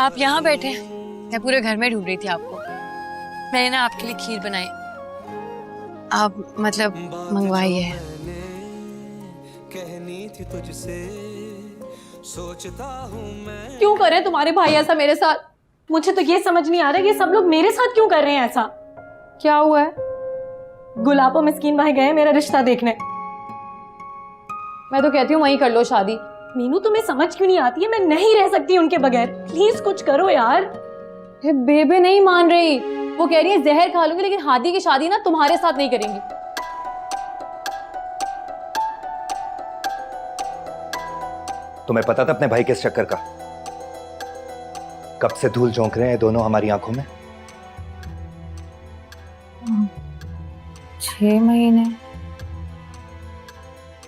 आप यहाँ बैठे? मैं पूरे घर में ढूंढ रही थी आपको। मैंने ना आपके लिए खीर बनाई, आप मतलब मंगवाई है। कहनी थी तुझसे, सोचता हूँ मैं। क्यों कर रहे हैं तुम्हारे भाई ऐसा मेरे साथ? मुझे तो ये समझ नहीं आ रहा कि ये सब लोग मेरे साथ क्यों कर रहे हैं ऐसा। क्या हुआ है? गुलाब और मिस्कीन भाई गए मेरा रिश्ता देखने। मैं तो कहती हूँ वहीं कर लो शादी। मीनू तुम्हें समझ क्यों नहीं आती है? मैं नहीं रह सकती उनके बगैर। प्लीज कुछ करो यार। बेबे नहीं मान रही, वो कह रही है जहर खा लूंगी लेकिन हादी की शादी ना तुम्हारे साथ नहीं करेंगी। तुम्हें पता था अपने भाई के इस चक्कर का? कब से धूल झोंक रहे हैं दोनों हमारी आंखों में। 6 महीने।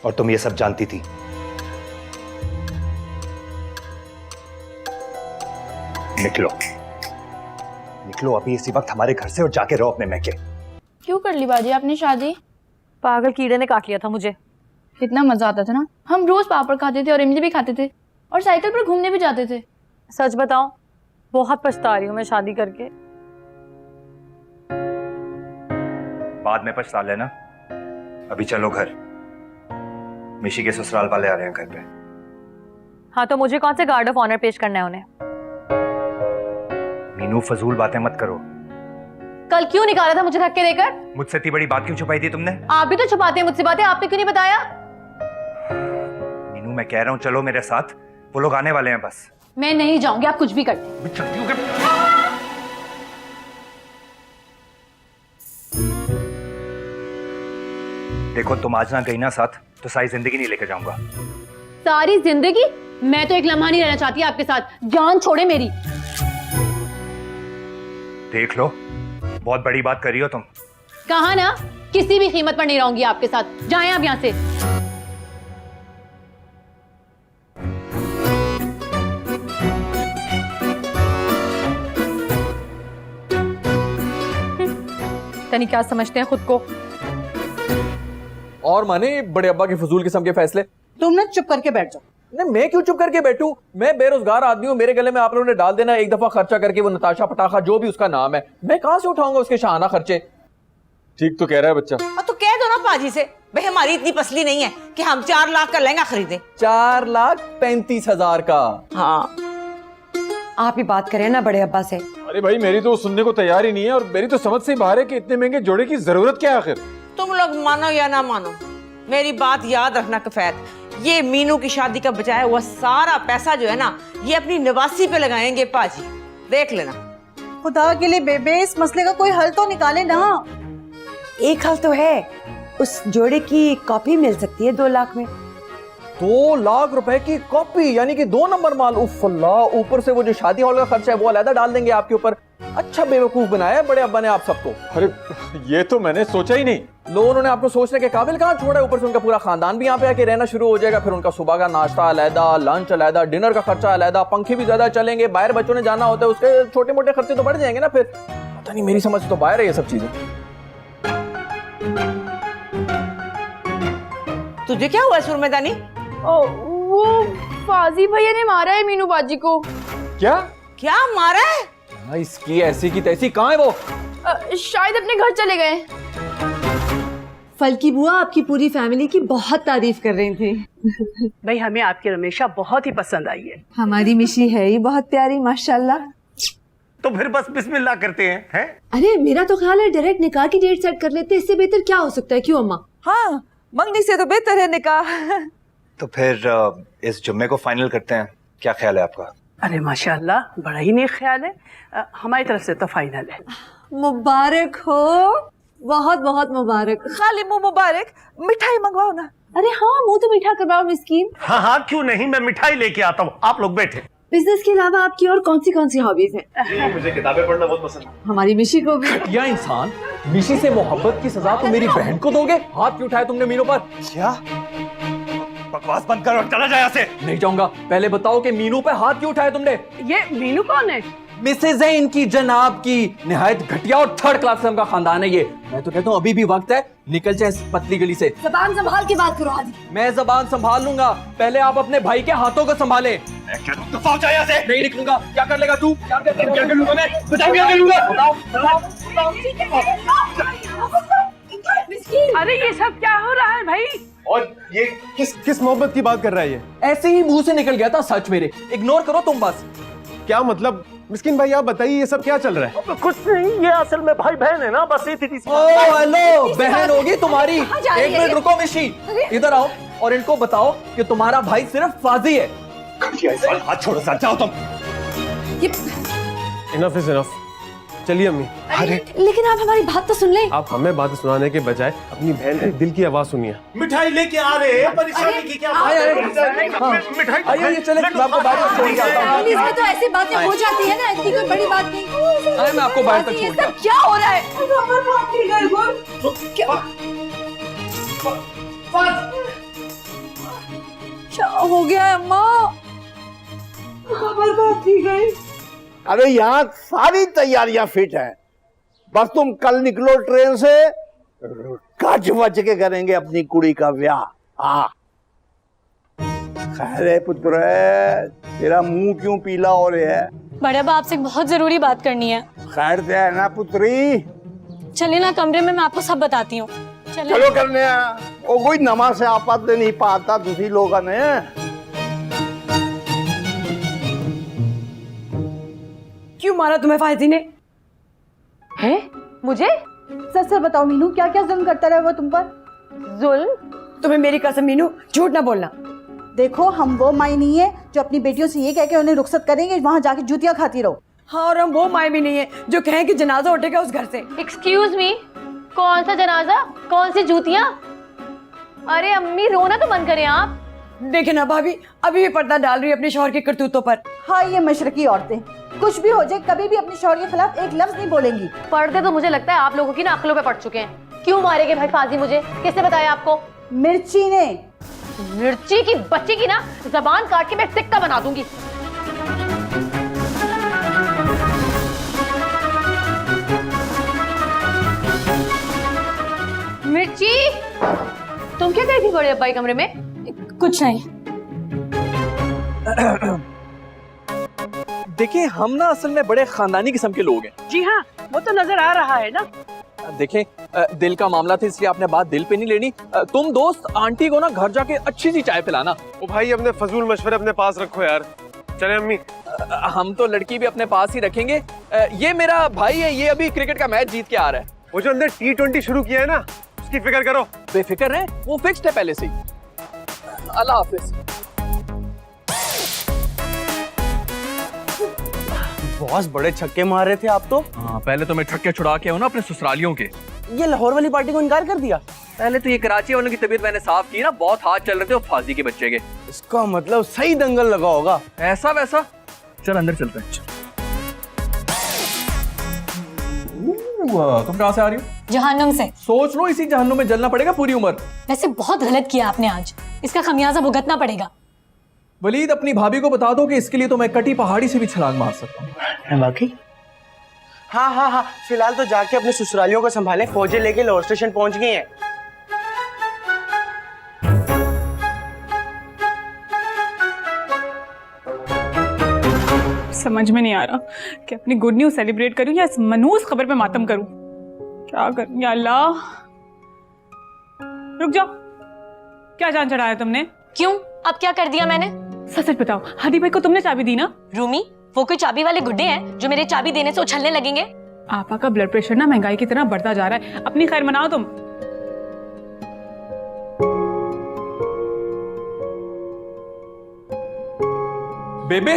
और तुम ये सब जानती थी। निकलो निकलो अभी इसी वक्त हमारे घर से और जाके रहो अपने मैके। क्यों कर ली बाजी आपने शादी? पागल कीड़े ने काट लिया था मुझे। कितना मजा आता था ना, हम रोज पापड़ खाते थे और इमली भी खाते थे और साइकिल पर घूमने भी जाते थे। सच बताऊं, बहुत पछता रही हूँ मैं शादी करके। बाद में पछता लेना, अभी चलो घर। मिशी के ससुराल वाले आ रहे हैं घर पे। हाँ तो मुझे कौन से गार्ड ऑफ ऑनर पेश करना है उन्हें? मीनू फजूल बातें मत करो। कल क्यों निकाला था मुझे धक्के देकर? मुझसे इतनी बड़ी बात क्यों छुपाई थी तुमने? आप भी तो छुपाते हैं मुझसे बातें, आपने क्यों नहीं बताया? मीनू मैं कह रहा हूँ चलो मेरे साथ, वो लोग आने वाले हैं बस। मैं नहीं जाऊंगी, आप कुछ भी करते। देखो तुम आज ना गई ना साथ तो सारी जिंदगी नहीं लेके जाऊंगा। सारी जिंदगी? मैं तो एक लम्हा नहीं रहना चाहती आपके साथ। जान छोड़े मेरी। देख लो बहुत बड़ी बात कर रही हो तुम। कहा ना, किसी भी कीमत पर नहीं रहूंगी आपके साथ। जाएं आप यहां से। तनी क्या समझते हैं खुद को? और माने बड़े अब्बा के फजूल किस्म के फैसले। तुम ना चुप करके बैठ जाओ। नहीं मैं क्यों चुप करके बैठूं? मैं बेरोजगार आदमी हूं, मेरे गले में आप लोगों ने डाल देना एक दफा खर्चा करके वो नताशा पटाखा जो भी उसका नाम है, मैं कहां से उठाऊंगा उसके शाहाना खर्चे। ठीक तो कह रहा है बच्चा। तो कह दो ना पाजी से, भाई हमारी इतनी पसली नहीं है कि हम 4 लाख का लहंगा खरीदे। 4,35,000 का? हाँ आप ही बात करें ना बड़े अब्बा से। अरे भाई मेरी तो सुनने को तैयार ही नहीं है और मेरी तो समझ से बाहर है कि इतने महंगे जोड़े की जरूरत क्या है आखिर। तुम लोग मानो या ना मानो, मेरी बात याद रखना कफैत, ये मीनू की शादी का बचाया हुआ सारा पैसा जो है ना, ये अपनी नवासी पे लगाएंगे पाजी, देख लेना। खुदा के लिए बेबे इस मसले का कोई हल तो निकाले ना। एक हल तो है, उस जोड़े की कॉपी मिल सकती है 2 लाख में। 2 लाख रुपए की कॉपी यानी कि 2 नंबर माल। उफ अल्लाह, ऊपर से वो जो शादी हॉल का खर्चा है वो अलग डाल देंगे आपके ऊपर। अच्छा बेवकूफ बनाया है बड़े अब्बा ने आप सबको। अरे ये तो मैंने सोचा ही नहीं। लोगों ने आपको सोचने के काबिल कहाँ छोड़ा है। ऊपर से उनका पूरा खानदान भी यहाँ पे आके रहना शुरू हो जाएगा। फिर उनका सुबह का नाश्ता अलहदा, लंच अलहदा, डिनर का खर्चा अलहदा, पंखे भी ज्यादा चलेंगे, बाहर बच्चों ने जाना होता है, उसके छोटे मोटे खर्चे तो बढ़ जाएंगे ना। फिर पता नहीं, मेरी समझ से तो बाहर है ये सब चीजें। तुझे क्या हुआ सुरमेदानी? वो फाजी भैया ने मारा है मीनू बाजी को। क्या क्या मारा है? इसकी ऐसी की तैसी कहाँ है वो? शायद अपने घर चले गए। फलकी बुआ आपकी पूरी फैमिली की बहुत तारीफ कर रही थी। भाई हमें आपकी रमेशा बहुत ही पसंद आई है। हमारी मिशी है ही बहुत प्यारी माशाल्लाह। तो फिर बस बिस्मिल्लाह करते हैं। अरे मेरा तो ख्याल है डायरेक्ट निकाह की डेट सेट कर लेते, इससे बेहतर क्या हो सकता है, क्यों अम्मा? हाँ, मंगनी से तो बेहतर है निकाह। तो फिर इस जुम्मे को फाइनल करते हैं, क्या ख्याल है आपका? अरे माशाल्लाह बड़ा ही नेक ख्याल है। हमारी तरफ से तो फाइनल है। मुबारक हो, बहुत बहुत मुबारक। खाली मुंह मुबारक, मिठाई मंगवाओ ना। अरे हाँ, मुंह तो मीठा करवाओ मिस्कीन। हाँ हाँ क्यों नहीं, मैं मिठाई लेके आता हूँ, आप लोग बैठे। बिजनेस के अलावा आपकी और कौन सी हॉबीज हैं? मुझे किताबें पढ़ना बहुत पसंद है। हमारी मिशी को भी। घटिया इंसान, मिशी से मोहब्बत की सजा तो मेरी बहन को दोगे? हाथ क्यों उठाया तुमने मीनू पर? क्या बकवास बंद कर और चला जाए यहाँ से। नहीं जाऊंगा। पहले बताओ कि मीनू पे हाथ क्यों उठाया तुमने? ये मीनू कौन है? मिसेज है इनकी जनाब की, निहायत घटिया और थर्ड क्लास का खानदान है ये। मैं तो कहता हूँ अभी भी वक्त है, निकल जाए इस पतली गली से। जबान संभाल के बात करो आदि। मैं जबान संभाल लूंगा, पहले आप अपने भाई के हाथों को संभाले। नहीं निकलूंगा। क्या कर लेगा तू? क्या कर लूंगा मैं? बताओ क्या कर लूंगा? अरे ये सब क्या हो रहा है भाई? और ये किस मोहब्बत की बात कर रहा है ये? ऐसे ही मुंह से निकल गया था सच मेरे, इग्नोर करो तुम बस। क्या मतलब? मिस्किन भाई आप बताइए ये सब क्या चल रहा है? कुछ नहीं, ये असल में भाई बहन है ना, बस इतनी सी। ओह हेलो, बहन होगी तुम्हारी। एक मिनट रुको मिशी, इधर आओ और इनको बताओ कि तुम्हारा भाई सिर्फ फाजी है। हाथ छोड़ो सर, जाओ तुम। Enough is enough. चलिए अम्मी। अरे लेकिन आप हमारी बात तो सुन लें। आप हमें बात सुनाने के बजाय अपनी बहन के दिल की आवाज सुनिए। मिठाई लेके आ रहे हैं, परेशानी की क्या बात है? मिठाई आइए चले, मैं आपको बाहर तक छोड़ के आता हूँ। पुलिस में तो ऐसी बातें हो जाती है ना, इतनी कोई बड़ी बात नहीं। अरे मैं आपको बाहर तक छोड़ के आता हूँ। क्या हो रहा है? क्या हो गया है अम्मा? अरे यहाँ सारी तैयारियां फिट हैं, बस तुम कल निकलो ट्रेन से, गज वज के करेंगे अपनी कुड़ी का ब्याह। हाँ खैर है पुत्र, तेरा मुंह क्यों पीला हो रहा है? बड़े बाप से बहुत जरूरी बात करनी है। खैर से है ना पुत्री? चलिए ना कमरे में, मैं आपको सब बताती हूँ। चलो करने वो कोई नमा से आपत नहीं पाता तुझी लोगों ने। क्यों मारा तुम्हें फायदी ने? हैं? मुझे? सच सच बताओ मीनू, क्या क्या जुल्म करता रहा वो तुम पर? जुल्म? तुम्हें मेरी कसम मीनू, झूठ ना बोलना। देखो हम वो माई नहीं है जो अपनी बेटियों से ये कह के उन्हें रुखसत करेंगे वहां जाके जूतियां खाती रहो। हाँ, और हम वो माई भी नहीं है जो कहें कि जनाजा उठेगा उस घर से। एक्सक्यूज मी, कौन सा जनाजा, कौन सी जूतियां? अरे अम्मी रोना तो बंद करें आप। देखे ना भाभी, अभी भी पर्दा डाल रही है अपने शौहर के करतूतों पर। हाँ ये मशरकी औरतें, कुछ भी हो जाए कभी भी अपने शौहर के खिलाफ एक लफ्ज नहीं बोलेंगी। पर्दे तो मुझे लगता है आप लोगों की ना अक्लों पे पड़ चुके हैं। क्यों मारेंगे भाई फाजी मुझे? किसने बताया आपको? मिर्ची ने। मिर्ची की बच्ची की ना जबान काट के मैं सिक्का बना दूंगी। मिर्ची, तुम क्या करी थी बड़े अब्बाई कमरे में? कुछ नहीं। देखिए हम ना असल में बड़े खानदानी किस्म के लोग हैं। जी हाँ, वो तो नजर आ रहा है ना। देखें दिल का मामला था इसलिए आपने बात दिल पे नहीं लेनी। तुम दोस्त आंटी को ना घर जाके अच्छी सी चाय पिलाना। ओ भाई अपने फजूल मशवरे अपने पास रखो यार। चले अम्मी। हम तो लड़की भी अपने पास ही रखेंगे। ये मेरा भाई है, ये अभी क्रिकेट का मैच जीत के आ रहा है। वो जो अंदर T20 शुरू किया है ना, उसकी फिक्र करो। बेफिक्र है, वो फिक्स्ड है पहले से ही। अल्लाह हाफिज। बॉस बड़े छक्के मार रहे थे आप तो। हाँ पहले तो मैं छक्के छुड़ा के हूँ ना अपने ससुरालियों के। ये लाहौर वाली पार्टी को इनकार कर दिया। पहले तो ये कराची वालों की तबीयत मैंने साफ की ना, बहुत हाथ चल रहे थे वो फाजी के बच्चे के। इसका मतलब सही दंगल लगा होगा। ऐसा वैसा, चल अंदर चलते हैं। तुम कहाँ से आ रही हो? जहन्नुम से। सोच लो इसी जहन्नुम में जलना पड़ेगा पूरी उम्र। वैसे बहुत गलत किया आपने आज, इसका खमियाजा भुगतना पड़ेगा। वलीद अपनी भाभी को बता दो कि इसके लिए तो मैं कटी पहाड़ी से भी छलांग मार सकता हूँ। बाकी हाँ हाँ हाँ, फिलहाल तो जाके अपने ससुरालियों को संभालें, फौजें लेके लाहौर स्टेशन पहुंच गई हैं। समझ में नहीं आ रहा कि अपनी गुड न्यूज सेलिब्रेट करूं या इस मनहूस खबर पे मातम करूं। क्या करूं या अल्लाह। रुक जाओ, क्या जान चढ़ाया तुमने? क्यों, अब क्या कर दिया मैंने? सच सच बताओ, हादी भाई को तुमने चाबी दी ना? रूमी, वो कोई चाबी वाले गुड्डे हैं जो मेरे चाबी देने से उछलने लगेंगे? आपा का ब्लड प्रेशर ना महंगाई की तरह बढ़ता जा रहा है, अपनी खैर मनाओ तुम। बेबे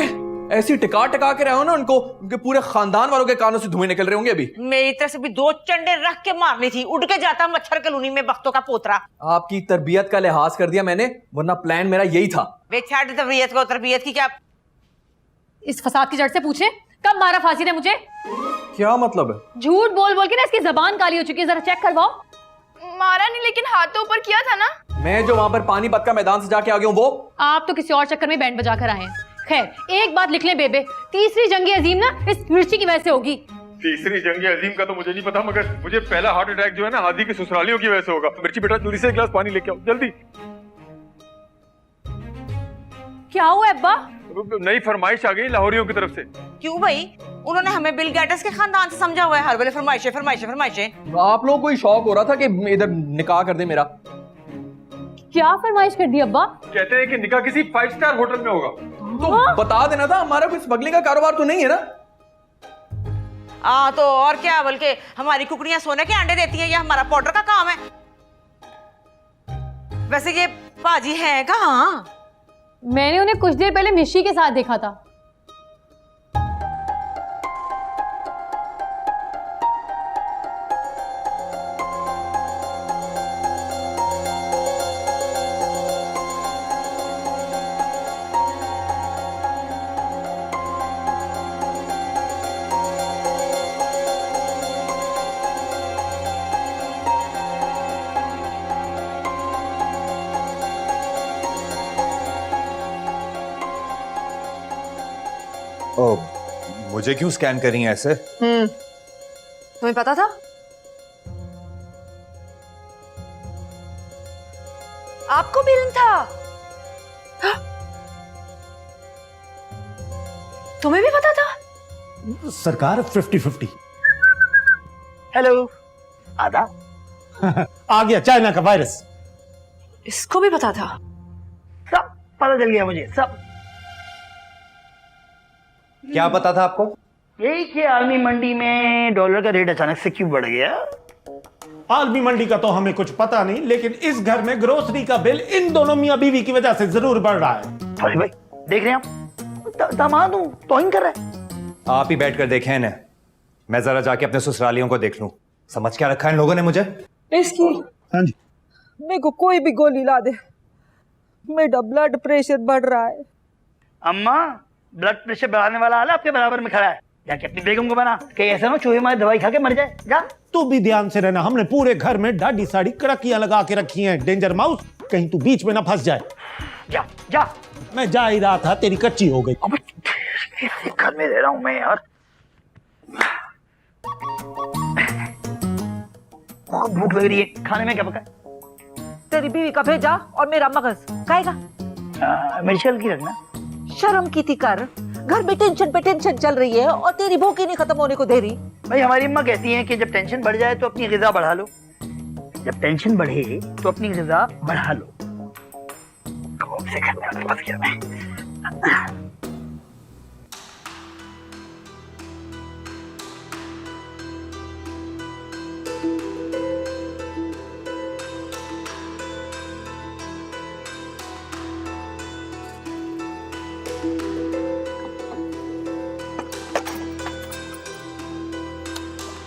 ऐसी टिका टिका के रहो ना उनको, उनके पूरे खानदान वालों के कानों से धुएं निकल रहे होंगे अभी। मेरी तरफ से भी 2 चंडे रख के मारनी थी, उड़ के जाता मच्छर कॉलोनी में बख्तों का पोतरा। आपकी तरबियत का लिहाज कर दिया मैंने, वरना प्लान मेरा यही था। वे छाड़ तरबियत को, तरबियत की क्या? इस फसाद की जड़ से पूछे, कब मारा फांसी ने मुझे? क्या मतलब है? झूठ बोल बोल के ना इसकी जबान काली हो चुकी है, जरा चेक करवाओ। मारा नहीं, लेकिन हाथ तो ऊपर किया था ना। मैं जो वहां पर पानीपत का मैदान से जाके आ गया हूँ वो। आप तो किसी और चक्कर में बैंड बजा कर आए हैं। खैर एक बात लिख ले बेबे, तीसरी जंग अजीम ना इस मिर्ची की वजह से होगी। तीसरी जंग अजीम का तो मुझे नहीं पता, मगर मुझे पहला हार्ट अटैक जो है ना हादी के ससुरालियों की वजह से होगा। मिर्ची बेटा जल्दी से एक गिलास पानी लेके आओ जल्दी। क्या हुआ अब्बा? नई फरमाइश आ गई लाहौरियों की तरफ से। क्यों भाई? उन्होंने हमें बिल गेट्स के खानदान से समझा हुआ है, हर वेले फरमाइशें फरमाइशें फरमाइशें। आप लोगों को ही शौक हो रहा था कि इधर निकाह कर दे मेरा। क्या फरमाइश कर दी अब्बा? कहते हैं कि निकाह किसी 5 स्टार होटल में होगा। तो बता देना था, हमारा कोई स्मगलिंग का कारोबार तो नहीं है ना। तो और क्या, बल्कि हमारी कुकड़ियां सोने के अंडे देती हैं, या हमारा पाउडर का काम है। वैसे ये बाजी है कहाँ? मैंने उन्हें कुछ देर पहले मिशी के साथ देखा था। ओ, मुझे क्यों स्कैन कर रही हैं ऐसे? तुम्हें पता था? आपको भी इल्म था? तुम्हें भी पता था? सरकार 50-50। हेलो आदा। आ गया चाइना का वायरस। इसको भी पता था? सब पता चल गया मुझे, सब। क्या पता था आपको? यही कि आलमी मंडी में डॉलर का रेट अचानक से क्यों बढ़ गया। आलमी मंडी का तो हमें कुछ पता नहीं, लेकिन इस घर में ग्रोसरी का बिल इन दोनों मियां बीवी की वजह से जरूर बढ़ रहा है। अरे भाई देख रहे हैं आप, दामाद हूं तौहीन कर रहा है। आप ही बैठकर देखें ना, मैं जरा जाके अपने ससुरालियों को देख लूं। समझ क्या रखा है इन लोगों ने मुझे? इसकी हाँ जी, मेरे को कोई भी गोली ला दे, मेरा ब्लड प्रेशर बढ़ रहा है। अम्मा ब्लड प्रेशर बढ़ाने वाला आला आपके बराबर में खड़ा है, जाके अपनी बेगम को बना कि ऐसा ना चूहे मारे दवाई खा के मर जाए। जा तू भी ध्यान से रहना, हमने पूरे घर में ढाडी साड़ी कड़कियां लगा के रखी हैं। डेंजर माउस, कहीं तू बीच में ना फंस जाए। जा जा। मैं जा ही रहा था, तेरी कच्ची हो गई। अब घर में रह रहा हूं मैं यार, बहुत भूख लग रही है। खाने में क्या पका? तेरी बीवी का भेजा और मेरा मगज खाएगा। मिर्ची की रखना। शर्म की थी कर, घर में टेंशन पे टेंशन चल रही है और तेरी भूख ही नहीं खत्म होने को दे रही। भाई हमारी अम्मा कहती हैं कि जब टेंशन बढ़ जाए तो अपनी ग़िज़ा बढ़ा लो, जब टेंशन बढ़े तो अपनी ग़िज़ा बढ़ा लो। कौन से घर में फंस गया मैं?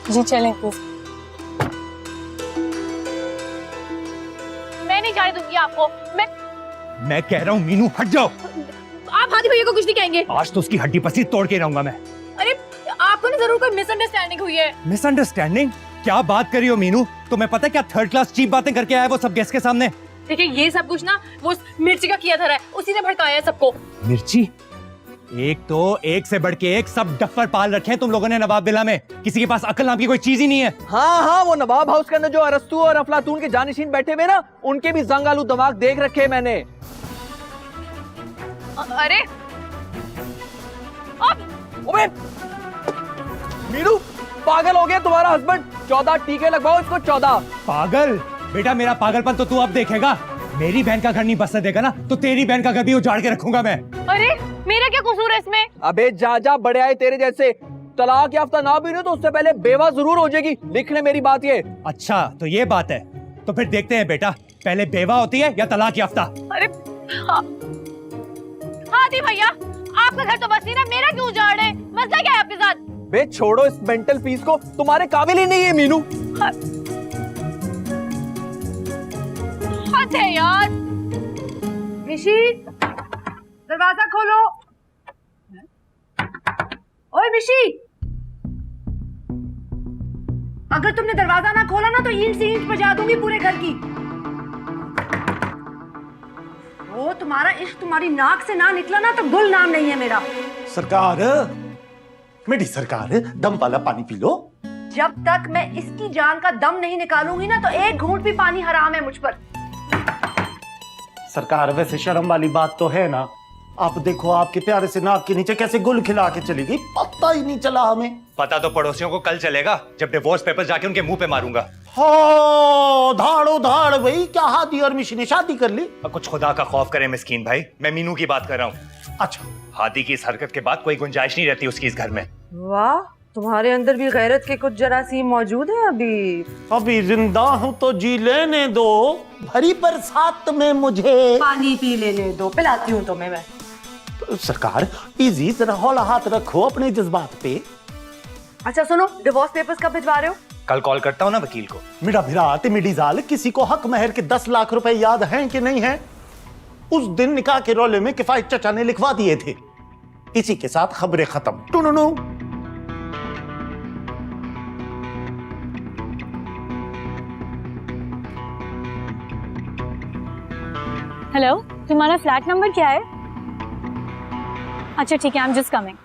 जी चलें प्लीज। मैं नहीं जाने दूंगी आपको। मैं कह रहा हूँ मीनू हट जाओ। आप हादी भैया को कुछ नहीं कहेंगे। आज तो उसकी हड्डी पसीज तोड़ के रहूंगा मैं। अरे आपको ना जरूर कोई मिसअंडरस्टैंडिंग हुई है। मिसअंडरस्टैंडिंग? क्या बात करी हो मीनू? तुम्हें पता है क्या थर्ड क्लास चीप बातें करके आया वो सब गेस्ट के सामने? देखिए ये सब कुछ ना वो मिर्ची का किया था, उसी ने भड़काया है सबको। मिर्ची? एक तो एक से बढ़ के एक सब डफ्फर पाल रखे हैं तुम लोगों ने नवाब विला में। किसी के पास अकल नाम की कोई चीज ही नहीं है। हाँ, वो नवाब हाउस के अंदर जो अरस्तु और अफलातून के जानशीन बैठे हुए ना, उनके भी जंग आलू दिमाग देख रखे मैंने। अरे ओबे मीनू, पागल हो गया तुम्हारा हस्बैंड। 14 टीके लगवाओ इसको, 14। पागल? बेटा मेरा पागलपन तो तू अब देखेगा। मेरी बहन का घर नहीं बसने देगा ना तो तेरी बहन का घर भी उजाड़ के रखूंगा मैं। अरे मेरा क्या कसूर है इसमें? अबे जा बड़े आए तेरे जैसे। तलाक याफ्ता ना भी हो तो उससे पहले बेवा जरूर हो जाएगी। लिख ले मेरी बात ये। अच्छा तो ये बात है, तो फिर देखते हैं बेटा, पहले बेवा होती है या तलाक याफ्ता। अरे हादी भैया आपका घर तो बस नहीं ना, मेरा क्यों उजाड़ है? मसला क्या है आपके साथ? बे छोड़ो इस मेंटल पीस को, तुम्हारे काबिल ही नहीं है मीनू। हद है यार। मिशी दरवाजा खोलो। ओए मिशी, अगर तुमने दरवाजा ना खोला ना तो ईंट से ईंट बजा दूंगी पूरे घर की। वो तुम्हारा इश्क तुम्हारी नाक से ना निकला ना तो गुल नाम नहीं है मेरा। सरकार, मेरी सरकार, दम वाला पानी पी लो। जब तक मैं इसकी जान का दम नहीं निकालूंगी ना तो एक घूंट भी पानी हराम है मुझ पर। सरकार, वैसे शर्म वाली बात तो है ना। आप देखो आपके प्यारे से नाक के नीचे कैसे गुल खिला के चली गई, पता ही नहीं चला हमें। पता तो पड़ोसियों को कल चलेगा जब डिवोर्स पेपर जाके उनके मुंह पे मारूंगा। हाँ, धाड़ो धाड़ भाई, क्या हादी और मिशी ने शादी कर ली? कुछ खुदा का खौफ करे मिस्कीन भाई, मैं मीनू की बात कर रहा हूँ। अच्छा, हादी की इस हरकत के बाद कोई गुंजाइश नहीं रहती उसकी इस घर में। वाह, तुम्हारे अंदर भी गैरत के कुछ जरासीम मौजूद है। अभी जिंदा हूँ तो जी लेने दो, भरी बरसात में मुझे पानी पी लेने दो, पिलाती हूँ तुम्हें मैं। सरकार इजी, जरा हौला हाथ रखो अपने जज्बात पे। अच्छा सुनो, डिवोर्स पेपर्स कब भिजवा रहे हो? कल कॉल करता हूँ ना वकील को। मेरा भिरात मिडी जाल, किसी को हक महर के 10 लाख रुपए याद हैं कि नहीं है? उस दिन निकाह के रोले में किफायत चचा ने लिखवा दिए थे। इसी के साथ खबरें खत्म। टुनुनु। हेलो, तुम्हारा फ्लैट नंबर क्या है? अच्छा ठीक है, I am just coming.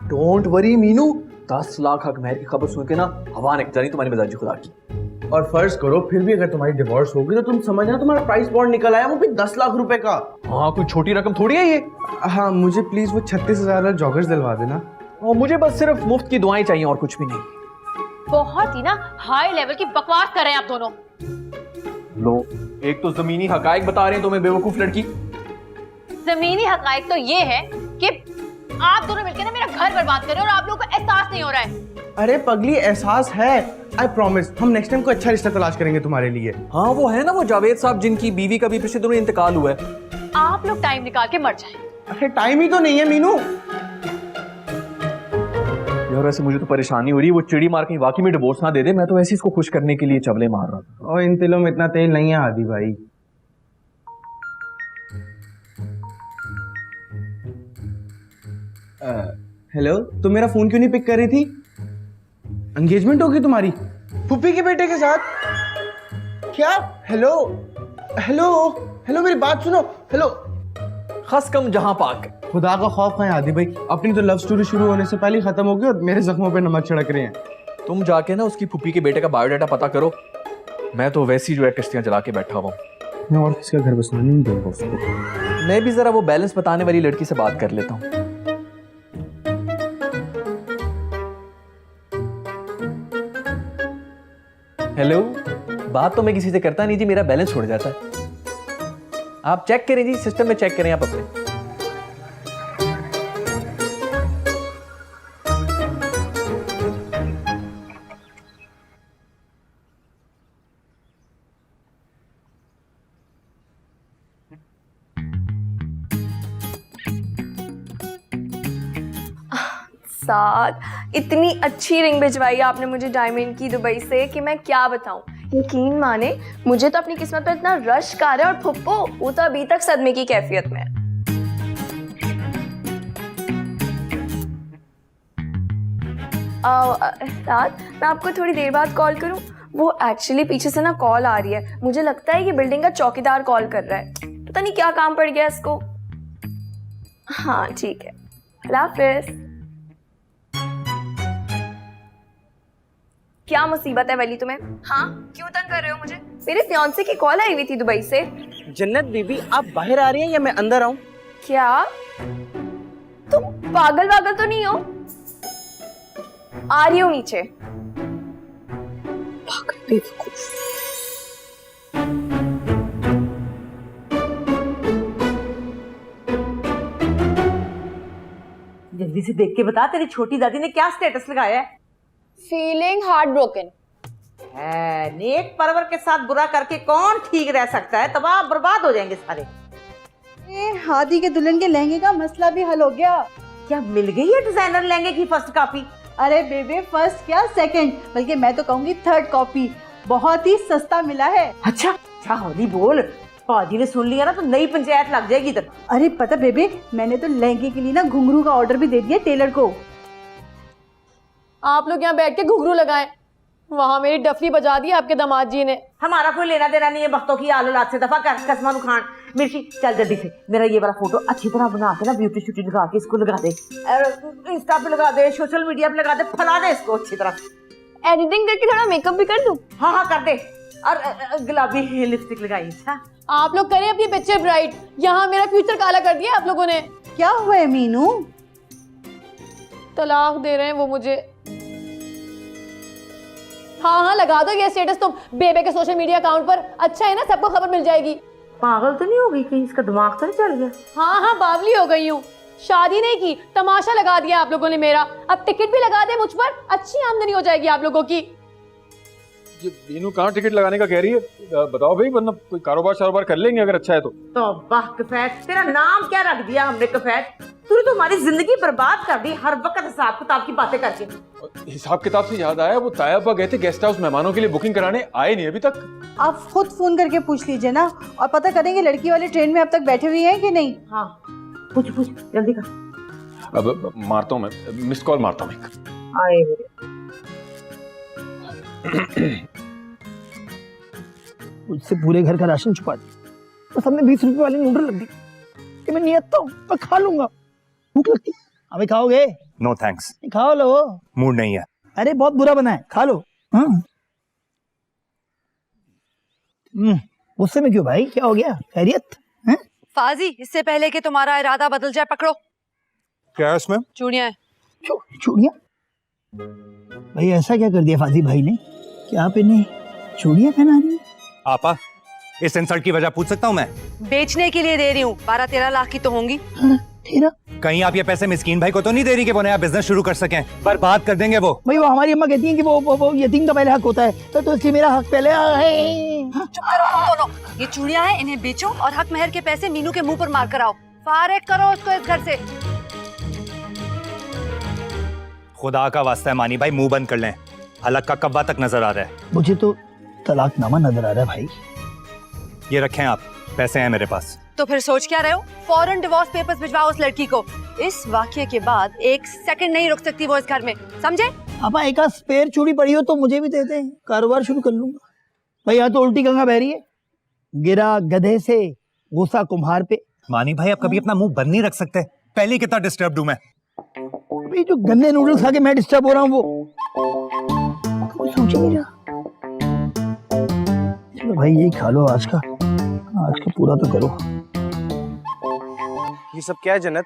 Don't worry Meenu, 10 lakh हक महर की खबर सुन के ना हवा निकल जानी तुम्हारी मिजाजी खुदा की। और फर्ज करो फिर भी अगर तुम्हारी डिवोर्स होगी तो तुम समझना तुम्हारा प्राइस बॉन्ड निकल आया, वो भी 10 लाख रुपए का। हाँ, कोई छोटी रकम थोड़ी है ये। हाँ, मुझे प्लीज वो 36,000 जॉगर्स दिलवा देना। और मुझे बस सिर्फ मुफ्त की दुआएं चाहिए और कुछ भी नहीं। बहुत ही ना हाई लेवल की बकवास कर रहे हैं आप दोनों। लो, एक तो जमीनी हकायक बता रहे हैं तुम्हें बेवकूफ लड़की। जमीनी हकायक तो ये है कि आप दोनों मिलकर ना मेरा घर बर्बाद कर रहे हो और आप लोगों को एहसास नहीं हो रहा है। अरे पगली, एहसास है। आई प्रॉमिस, हम नेक्स्ट टाइम कोई अच्छा रिश्ता तलाश करेंगे तुम्हारे लिए। हाँ, वो है ना वो जावेद साहब जिनकी बीवी का भी पिछले दिनों इंतकाल हुआ है। आप लोग टाइम निकाल के मर जाएं। अरे टाइम ही तो नहीं है मीनू। यार वैसे मुझे तो परेशानी हो रही है, वो चिड़ी मार कहीं वाकई में डिवोर्स ना दे दे। मैं तो ऐसे इसको खुश करने के लिए चवले मार रहा था। और इन तिलों में इतना तेल नहीं है आदि भाई। हेलो, तुम मेरा फोन क्यों नहीं पिक कर रही थी? एंगेजमेंट होगी तुम्हारी फूफी के बेटे के साथ? क्या? हेलो हेलो हेलो, मेरी बात सुनो। हेलो, खस कम जहां पाक। खुदा का खौफ है आदि भाई, अपनी तो लव स्टोरी शुरू होने से पहले ही खत्म हो गई और मेरे जख्मों पे नमक छिड़क रहे हैं। तुम जाके ना उसकी फूफी के बेटे का बायोडाटा पता करो। मैं तो वैसी जो है किश्तियां चला के बैठा हुआ हूँ। मैं और किसका घर बसना नहीं दूंगा उसको। मैं भी जरा वो बैलेंस बताने वाली लड़की से बात कर लेता हूँ। हेलो, बात तो मैं किसी से करता नहीं जी, मेरा बैलेंस छोड़ जाता है। आप चेक करें जी, सिस्टम में चेक करें आप अपने। साथ इतनी अच्छी रिंग भिजवाई आपने मुझे डायमंड की दुबई से कि मैं क्या बताऊं। यकीन माने, मुझे तो अपनी किस्मत पर इतना रश आ रहा है और फुप्पो वो तो अभी तक सदमे की कैफियत में है। साथ मैं आपको थोड़ी देर बाद कॉल करूं? वो एक्चुअली पीछे से ना कॉल आ रही है, मुझे लगता है कि बिल्डिंग का चौकीदार कॉल कर रहा है, पता नहीं क्या काम पड़ गया इसको। हाँ ठीक है, अल्लाह हाफिज़। क्या मुसीबत है वली तुम्हें? हाँ, क्यों तंग कर रहे हो मुझे? मेरे फियांसे की कॉल आई हुई थी दुबई से। जन्नत बीबी, आप बाहर आ रही हैं या मैं अंदर आऊं? क्या तुम पागल वागल तो नहीं हो? आ रही हो नीचे। पागल बेवकूफ। जल्दी से देख के बता, तेरी छोटी दादी ने क्या स्टेटस लगाया है? Feeling heart broken. नेक परवर के साथ बुरा करके कौन ठीक रह सकता है? तबाह बर्बाद हो जाएंगे सारे। हादी के दुल्हन के लहंगे का मसला भी हल हो गया। क्या मिल गई है डिजाइनर लहंगे की फर्स्ट कॉपी? अरे बेबे, फर्स्ट क्या सेकंड, बल्कि मैं तो कहूंगी थर्ड कॉपी। बहुत ही सस्ता मिला है। अच्छा अच्छा, हौली बोल, पाजी ने सुन लिया ना तो नई पंचायत लग जाएगी इधर। अरे पता बेबे, मैंने तो लहंगे के लिए ना घुंघरू का ऑर्डर भी दे दिया टेलर को। आप लोग यहाँ बैठ के घुघरू लगाएं, वहां मेरी डफली बजा दी आपके दामाद जी ने। हमारा कोई लेना देना नहीं है वक्तों की आल औलाद से, दफा कर कसमान खान। मिर्ची चल जल्दी से मेरा ये वाला फोटो अच्छी तरह बना के ना ब्यूटी शूटी लगा के इसको लगा दे, और इंस्टा पे लगा दे, सोशल मीडिया पे लगा दे, फैला दे इसको अच्छी तरह। एडिटिंग करके थोड़ा मेकअप भी कर दूं? हाँ हाँ कर दे, और गुलाबी लिपस्टिक लगाई। अच्छा आप लोग करें अपनी पिक्चर ब्राइट, यहाँ मेरा फ्यूचर काला कर दिया आप लोगों ने। क्या हुआ है मीनू? तलाक दे रहे हैं वो मुझे। हाँ लगा दो ये स्टेटस तुम बेबे के सोशल मीडिया अकाउंट पर, अच्छा है ना, सबको खबर मिल जाएगी। पागल तो नहीं हो गई कहीं, इसका दिमाग तो नहीं चल गया? हाँ बावली हो गई हूँ, शादी नहीं की, तमाशा लगा दिया आप लोगों ने मेरा। अब टिकट भी लगा दे मुझ पर, अच्छी आमदनी हो जाएगी आप लोगों की। ये मीनू कहाँ टिकट लगाने का कह रही है? बताओ भाई, वरना कोई कारोबार कर लेंगे अगर अच्छा है तो वाह कफैत, तेरा नाम क्या रख दिया हमने कफैत? तूने तो हमारी जिंदगी बर्बाद कर दी हर वक्त हिसाब किताब की बातें करके। हिसाब किताब से याद आया, वो तायाबा गए थे गेस्ट हाउस मेहमानों के लिए बुकिंग कराने, आए नहीं अभी तक। आप खुद फोन करके पूछ लीजिए ना, और पता करेंगे लड़की वाले ट्रेन में अब तक बैठे हुए हैं कि नहीं। हाँ पूछ जल्दी कर। अब मारता हूँ मैं, मिस कॉल मारता हूँ। आए मुझसे पूरे घर का राशन छुपा दिया, बस हमने 20 रुपए वाली नूडल रख दी कि मैं नियत तो मैं खा लूंगा, भूख लगती। अभी खाओगे? नो थैंक्स, खाओ लो, मूड नहीं है। अरे बहुत बुरा बना है, खा लो। हाँ गुस्से में क्यों भाई, क्या हो गया, खैरियत है? फाजी, इससे पहले कि तुम्हारा इरादा बदल जाए, पकड़ो। क्या है उसमें? चूड़ियां हैं। चूड़ियां? भाई ऐसा क्या कर दिया फाजी भाई ने, क्या आप इन्हें चूड़ियां पहना रही? आपा, इस इंसल्ट की वजह पूछ सकता हूँ मैं? बेचने के लिए दे रही हूँ, 12-13 लाख की तो होंगी। कहीं आप ये पैसे मिस्कीन भाई को तो नहीं दे रही कि वो नया बिजनेस शुरू कर सकें? बर्बाद कर देंगे वो। भाई वो हमारी अम्मा कहती है कि वो यतीम का पहले हक होता है, तो इसलिए मेरा हक पहले है। चुप करो तुम दोनों। ये चूड़ियां हैं, इन्हें बेचो और हक महर के पैसे मीनू के मुंह पर मार कर आओ। फारिग करो उसको इस घर से। खुदा का वास्ता है मानी भाई, मुंह बंद कर लें, हलक का कब्बा तक नजर आ रहा है। मुझे तो तलाकनामा नजर आ रहा है भाई। ये रखें आप, पैसे हैं मेरे पास। तो फिर सोच क्या रहे हो? फौरन डिवोर्स पेपर्स भिजवाओ उस लड़की को। इस वाकये के बाद 1 सेकंड नहीं रुक सकती वो इस घर में, समझे? आपा एक स्पेयर चूड़ी पड़ी हो तो मुझे भी दे दें, कारोबार शुरू कर लूंगा। भाई यहाँ तो उल्टी गंगा बह रही है, गिरा गधे से गुस्सा कुम्हार पे। मानी भाई, आप कभी अपना मुंह बंद नहीं रख सकते? पहले कितना डिस्टर्ब हूं मैं। भाई जो गंदे नूडल्स खा के मैं डिस्टर्ब हो रहा हूँ वो सोच नहीं रहा। चलो भाई यही खा लो आज का पूरा तो करो। ये सब क्या है जन्नत?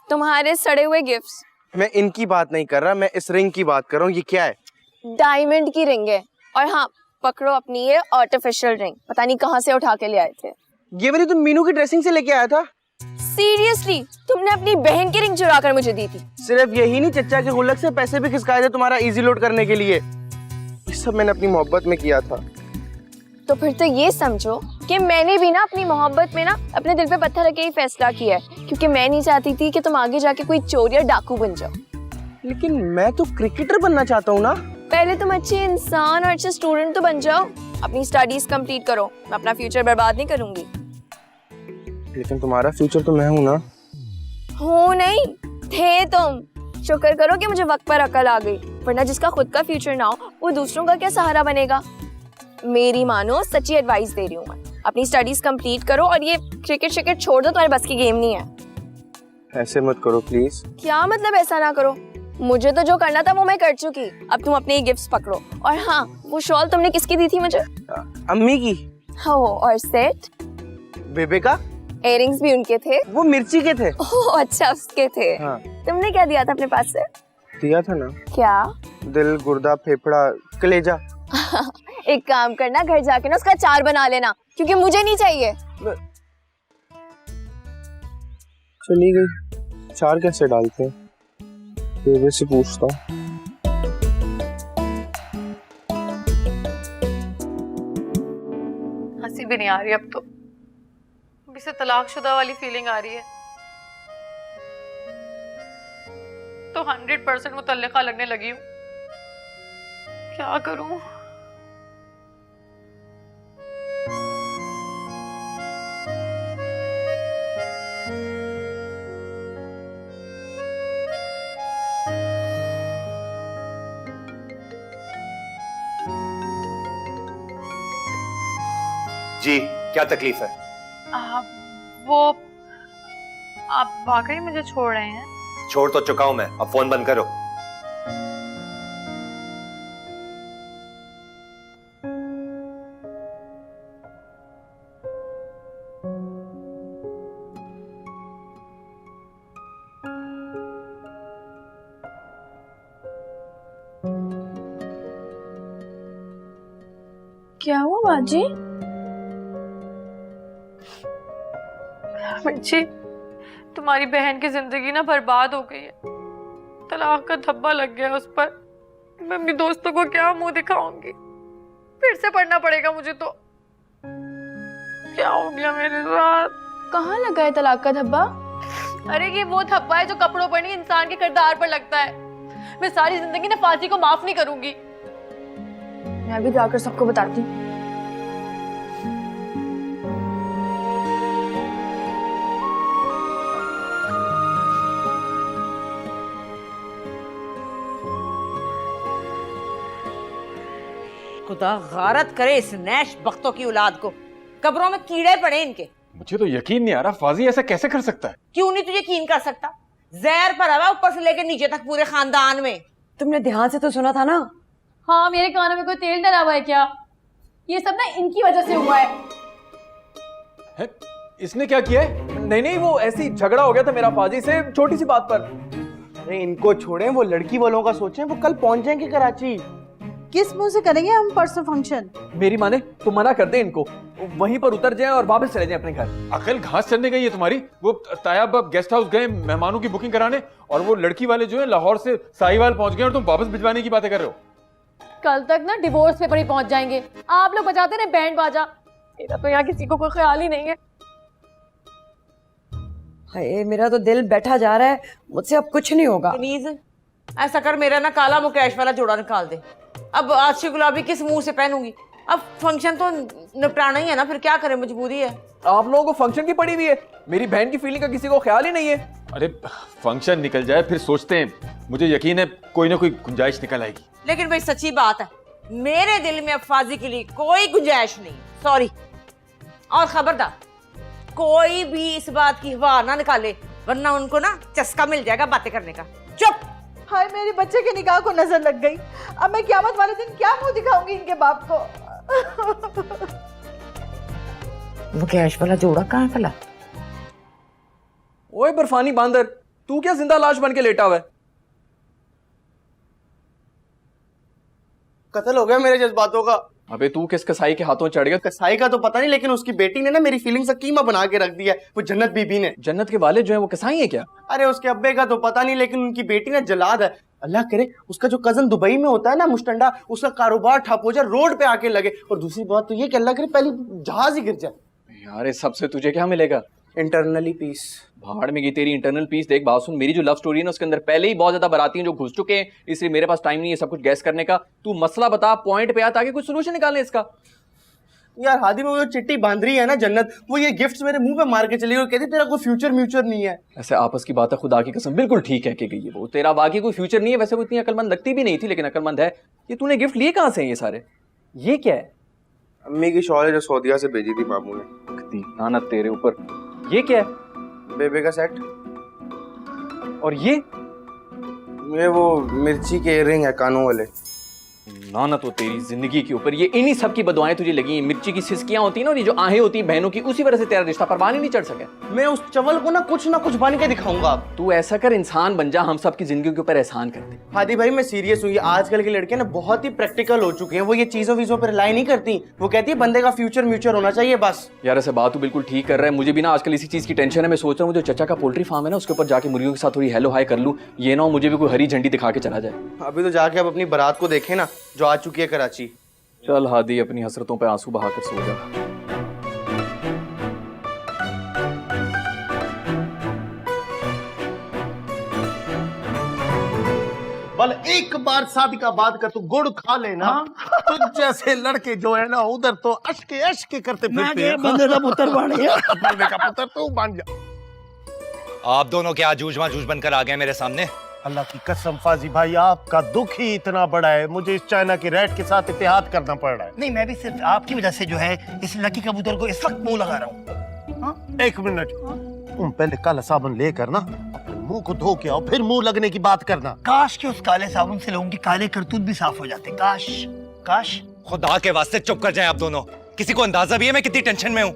तुम्हारे सड़े हुए गिफ्ट्स। मैं इनकी बात नहीं कर रहा, मैं इस रिंग की बात कर रहा हूँ। ये क्या है? डायमंड की रिंग है। और हाँ, पकड़ो अपनी ये आर्टिफिशियल रिंग, पता नहीं कहाँ से उठा के ले आए थे। ये वाली तुम मीनू की ड्रेसिंग से लेके आया था? सीरियसली, तुमने अपनी बहन की रिंग चुरा कर मुझे दी थी। सिर्फ यही नहीं, चच्चा के गुल्लक से पैसे भी खिसकाए थे तुम्हारा इजी लोड करने के लिए। ये सब मैंने अपनी मोहब्बत में किया था। तो फिर तो ये समझो कि मैंने भी ना अपनी मोहब्बत में ना अपने दिल पे पत्थर रख के ही फैसला किया है, क्योंकि मैं नहीं चाहती थी कि तुम आगे जाके कोई चोर या डाकू बन जाओ। लेकिन मैं तो क्रिकेटर बनना चाहता हूँ ना। पहले तुम अच्छे इंसान और अच्छे स्टूडेंट तो बन जाओ, अपनी स्टडीज कंप्लीट करो। मैं अपना फ्यूचर बर्बाद नहीं करूंगी। लेकिन तुम्हारा फ्यूचर तो मैं हूँ ना। हो नहीं, थे तुम। शुक्र करो कि मुझे वक्त पर अकल आ गई, वरना जिसका खुद का फ्यूचर ना हो वो दूसरों का क्या सहारा बनेगा। मेरी मानो, सच्ची एडवाइस दे रही हूँ मैं। अपनी स्टडीज कंप्लीट करो और ये क्रिकेट छोड़ दो, तुम्हारे बस की गेम नहीं है। ऐसे मत करो प्लीज। क्या मतलब ऐसा ना करो? मुझे तो जो करना था वो मैं कर चुकी। अब तुम अपने गिफ्ट्स पकड़ो। और हाँ, वो शॉल तुमने किसकी दी थी मुझे? अम्मी की। हाँ, और सेट? बेबे का। इयररिंग्स भी उनके थे? वो मिर्ची के थे। ओह अच्छा, उसके थे। हाँ। तुमने क्या दिया था अपने पास से? दिया था ना। क्या? दिल, गुर्दा, फेफड़ा, कलेजा। एक काम करना, घर जाके ना उसका अचार बना लेना, क्योंकि मुझे नहीं चाहिए। चली गई। अचार कैसे डालते हैं? बेबे से पूछता हूँ। हंसी भी नहीं आ रही अब तो, अभी से तलाकशुदा वाली फीलिंग आ रही है। तो 100% मुतल्लिका लगने लगी हूँ। क्या करूं? जी क्या तकलीफ है? वो आप वाकई मुझे छोड़ रहे हैं? छोड़ तो चुका हूं मैं, अब फोन बंद करो। क्या हुआ बाजी? मिर्ची, तुम्हारी बहन की जिंदगी ना बर्बाद हो गई है। तलाक का धब्बा लग गया उस पर। मैं अपनी दोस्तों को क्या मुंह दिखाऊंगी? फिर से पढ़ना पड़ेगा मुझे तो। क्या हो गया मेरे साथ? कहाँ लगा है तलाक का धब्बा? अरे ये वो धब्बा है जो कपड़ों पर नहीं, इंसान के किरदार पर लगता है। मैं सारी जिंदगी ना फांसी को माफ नहीं करूंगी। मैं भी जाकर सबको बताती हूँ। खुदा गारत करे इस नैश बख्तों की औलाद को। कब्रों में कीड़े पड़े इनके। मुझे तो यकीन नहीं आ रहा, फाजी ऐसा कैसे कर सकता है? क्यों नहीं तू यकीन कर सकता? जहर भरा हुआ ऊपर से लेकर नीचे तक पूरे खानदान में। तुमने ध्यान से तो सुना था ना? हाँ, मेरे कानों में कोई तेल डला हुआ है क्या? ये सब ना इनकी वजह से हुआ है? इसने क्या किया है? नहीं नहीं, वो ऐसी झगड़ा हो गया था मेरा फाजी से छोटी सी बात पर। अरे इनको छोड़ें, वो लड़की वालों का सोचें, वो कल पहुंच जाएंगे कराची। किस मुंह से करेंगे हम परसों फंक्शन? मेरी माने तो मना कर दे इनको, वहीं पर उतर जाएं और वापस चले जाएं अपने घर। अकल घास चढ़ने गई है तुम्हारी। वो तायाब गेस्ट हाउस गए मेहमानों की बुकिंग कराने, और वो लड़की वाले जो है लाहौर से साहिवाल पहुंच गए और तुम वापस भिजवाने की बातें कर रहे हो। कल तक ना डिवोर्स पेपर ही पहुंच जाएंगे। आप लोग बजाते रहे बैंड बाजा। मेरा तो यहाँ किसी को कोई ख्याल ही नहीं है। हाय, मेरा तो दिल बैठा जा रहा है, मुझसे अब कुछ नहीं होगा। प्लीज ऐसा कर, मेरा ना काला मुकेश वाला जोड़ा निकाल दे। अब आशी गुलाबी किस मुंह से पहनूंगी? अब फंक्शन तो निपटाना ही है ना, फिर क्या करें, मजबूरी है। आप लोगों को फंक्शन की पड़ी हुई है, मेरी बहन की फीलिंग का किसी को ख्याल ही नहीं है। अरे फंक्शन निकल जाए फिर सोचते हैं, मुझे यकीन है कोई ना कोई गुंजाइश निकल आएगी। लेकिन भाई सच्ची बात है, मेरे दिल में अब फाजी के लिए कोई गुंजाइश नहीं। सॉरी। और खबरदार कोई भी इस बात की हवा ना निकाले, वरना उनको ना चस्का मिल जाएगा बातें करने का। चुप। हाय, मेरे बच्चे के निकाह को नजर लग गई। अब मैं क़यामत वाले दिन क्या मुंह दिखाऊंगी इनके बाप को? मुकेश वाला जोड़ा कहाँ फला? ओए बर्फानी बांदर, तू क्या जिंदा लाश बन के लेटा हुआ है? कत्ल हो गया मेरे जज्बातों का। अबे तू किस कसाई के हाथों चढ़ गया? कसाई का तो पता नहीं, लेकिन उसकी बेटी ने ना मेरी फीलिंग्स का कीमा बना के रख दिया है, वो जन्नत बीबी ने। जन्नत के वाले जो है वो कसाई है क्या? अरे उसके अब्बे का तो पता नहीं, लेकिन उनकी बेटी ना जलाद है। अल्लाह करे उसका जो कजन दुबई में होता है ना मुस्टंडा, उसका कारोबार ठप हो जाए, रोड पे आके लगे। और दूसरी बात तो ये कि अल्लाह करे पहले जहाज ही गिर जाए। यार इस सबसे तुझे क्या मिलेगा? Internally peace. भाड़ में गई तेरी इंटरनल पीस। देख बात सुन, मेरी जो लव स्टोरी है ना उसके अंदर पहले ही बहुत ज्यादा बाराती हैं जो घुस चुके हैं, इसलिए मेरे पास टाइम नहीं है सब कुछ गैस करने का। तू मसला बता, पॉइंट पे आ, ताकि कुछ सोल्यूशन निकालें इसका। यार हादी में वो चिट्टी बांध रही है ना जन्नत, वो ये गिफ्ट्स मेरे मुंह पे मार के चली गई, कहती तेरा कोई फ्यूचर म्यूचर नहीं है। ऐसे आपस की बात है, खुदा की कसम बिल्कुल ठीक है कि गई है वो। तेरा बाकी कोई फ्यूचर नहीं है। वैसे वो इतनी अकलमंद लगती भी नहीं थी, लेकिन अकलमंद है। ये तूने गिफ्ट लिए कहाँ से हैं ये सारे? ये क्या है? अम्मी की शॉल है जो सऊदीया से भेजी थी मामू ने। लानत तेरे ऊपर। ये क्या है? बेबे का सेट। और ये वो मिर्ची के इयररिंग है कानों वाले। लानत हो तेरी जिंदगी के ऊपर। ये इन्हीं सब की बदुआएं तुझे लगी हैं। मिर्ची की सिसकियां होती है ना, ये जो आहें होती हैं बहनों की, उसी वजह से तेरा रिश्ता परवान ही नहीं चढ़ सके। मैं उस चवल को ना कुछ बन के दिखाऊंगा। तू ऐसा कर, इंसान बन जा, हम सब की जिंदगी के ऊपर एहसान कर दे। हादी भाई मैं सीरियस हूँ, ये आजकल के लड़के ना बहुत ही प्रैक्टिकल हो चुके हैं। वो ये चीजों वीजों पर रिलाई नहीं करती। वो कहती है बंदे का फ्यूचर म्यूचर होना चाहिए बस। यार ऐसे बात तू बिल्कुल ठीक कर रहा है। मुझे भी ना आजकल इसी चीज की टेंशन है। मैं सोच रहा हूँ जो चचा का पोल्ट्री फार्म है ना, उसके ऊपर जाके मुर्गियों के साथ थोड़ी हेलो हाय कर लूँ। ये ना हो मुझे भी कोई हरी झंडी दिखा के चला जाए। अभी तो जाके अब अपनी बारात को देखे ना जो आ चुकी है कराची। चल हादी, अपनी हसरतों पे आंसू बहाकर सो जा। बल एक बार शादी का बात कर, तू गुड़ खा लेना। तुझ जैसे लड़के जो है ना उधर तो अशके करते फिरते हैं। बंदे का पुत्र बन गया। बंदे का पुत्र तू बन जा। आप दोनों क्या जूझ बनकर आ गए मेरे सामने? अल्लाह की कसम फाजी भाई, आपका दुख ही इतना बड़ा है, मुझे इस चाइना के रैट के साथ इत्तेहाद करना पड़ रहा है। नहीं, मैं भी सिर्फ आपकी वजह से जो है इस लकी कबूतर को इस वक्त मुंह लगा रहा हूँ। एक मिनट, तुम पहले काला साबुन लेकर ना अपने मुंह को धो के आओ, फिर मुंह लगने की बात करना। काश कि उस काले साबुन से लोगों के काले करतूत भी साफ हो जाते। काश काश। खुदा के वास्ते चुप कर जाए आप दोनों। किसी को अंदाजा भी है मैं कितनी टेंशन में हूँ?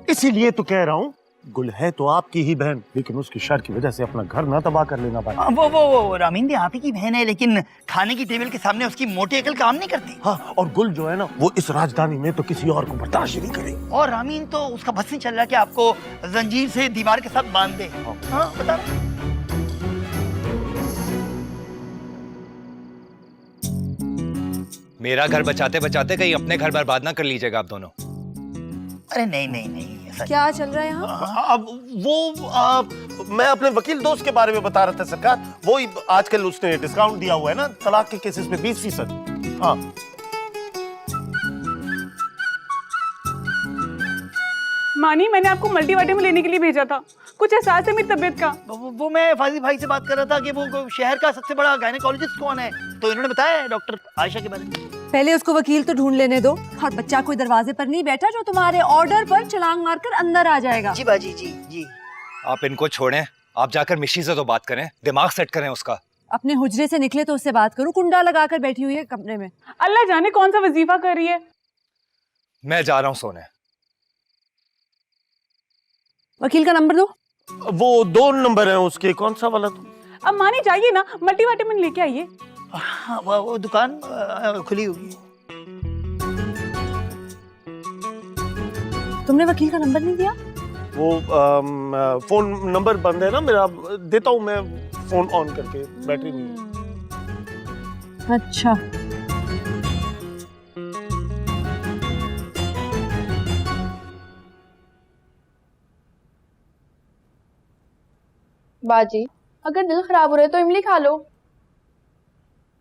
इसीलिए तो कह रहा हूँ, गुल है तो आपकी ही बहन, लेकिन उसकी शर की वजह से अपना घर ना तबाह कर लेना भाई। वो रामीन भी आप ही की बहन है, लेकिन खाने की टेबल के सामने उसकी मोटी अकल काम नहीं करती। हाँ, और गुल जो है ना, वो इस राजधानी में तो किसी और को बर्दाश्त नहीं करेगी। और रामीन तो उसका बस नहीं चल रहा कि आपको जंजीर से दीवार के साथ बांध दे। हाँ, बता। मेरा घर बचाते बचाते कहीं अपने घर बर्बाद ना कर लीजिएगा आप दोनों। अरे नहीं नहीं नहीं, ऐसा क्या चल रहा है यहाँ? अब मैं अपने वकील दोस्त के बारे में बता रहा था सरकार, वो ही आजकल उसने डिस्काउंट दिया हुआ है ना तलाक के केसेस में 20%। हाँ, मानी, मैंने आपको मल्टीविटामिन लेने के लिए भेजा था, कुछ एहसास है मेरी तबीयत का? वो मैं फाजिल भाई से बात कर रहा था कि वो शहर का सबसे बड़ा गायनेकोलॉजिस्ट कौन है, तो इन्होंने बताया है डॉक्टर आयशा के बारे में। पहले उसको वकील तो ढूंढ लेने दो। और बच्चा कोई दरवाजे पर नहीं बैठा जो तुम्हारे ऑर्डर पर छलांग मारकर अंदर आ जाएगा। जी बाजी, जी जी। आप इनको छोड़ें, आप जाकर मिशी से तो बात करें, दिमाग सेट करें उसका। अपने हुजरे से निकले तो उससे बात करो, कुंडा लगाकर बैठी हुई है कमरे में। अल्लाह जाने कौन सा वजीफा कर रही है। मैं जा रहा हूँ सोने। वकील का नंबर दो। वो 2 नंबर है उसके, कौन सा वाला? अब मानी जाइए ना, मल्टीविटामिन लेके आइए। हाँ, वो दुकान खुली होगी। तुमने वकील का नंबर नहीं दिया? वो फोन नंबर बंद है ना मेरा, देता हूँ मैं फोन ऑन करके, बैटरी नहीं है। अच्छा, बाजी, अगर दिल खराब हो रहा है तो इमली खा लो।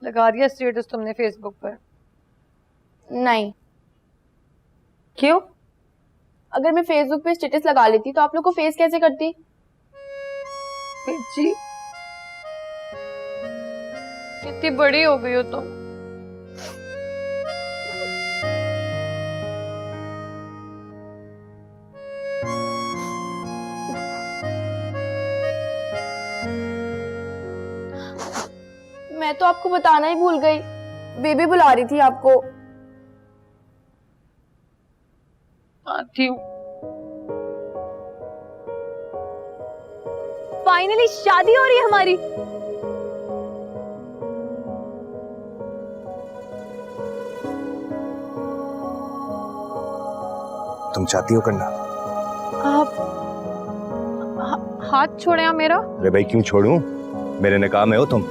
लगा दिया स्टेटस तुमने फेसबुक पर? नहीं। क्यों? अगर मैं फेसबुक पे स्टेटस लगा लेती तो आप लोग को फेस कैसे करती? जी, कितनी बड़ी हो गई हो तुम। मैं तो आपको बताना ही भूल गई, बेबी बुला रही थी आपको। आती हूँ। फाइनली शादी हो रही है हमारी। तुम चाहती हो करना? आप हाथ छोड़े आप मेरा। अरे भाई क्यों छोड़ूं? मेरे निकाह में हो तुम।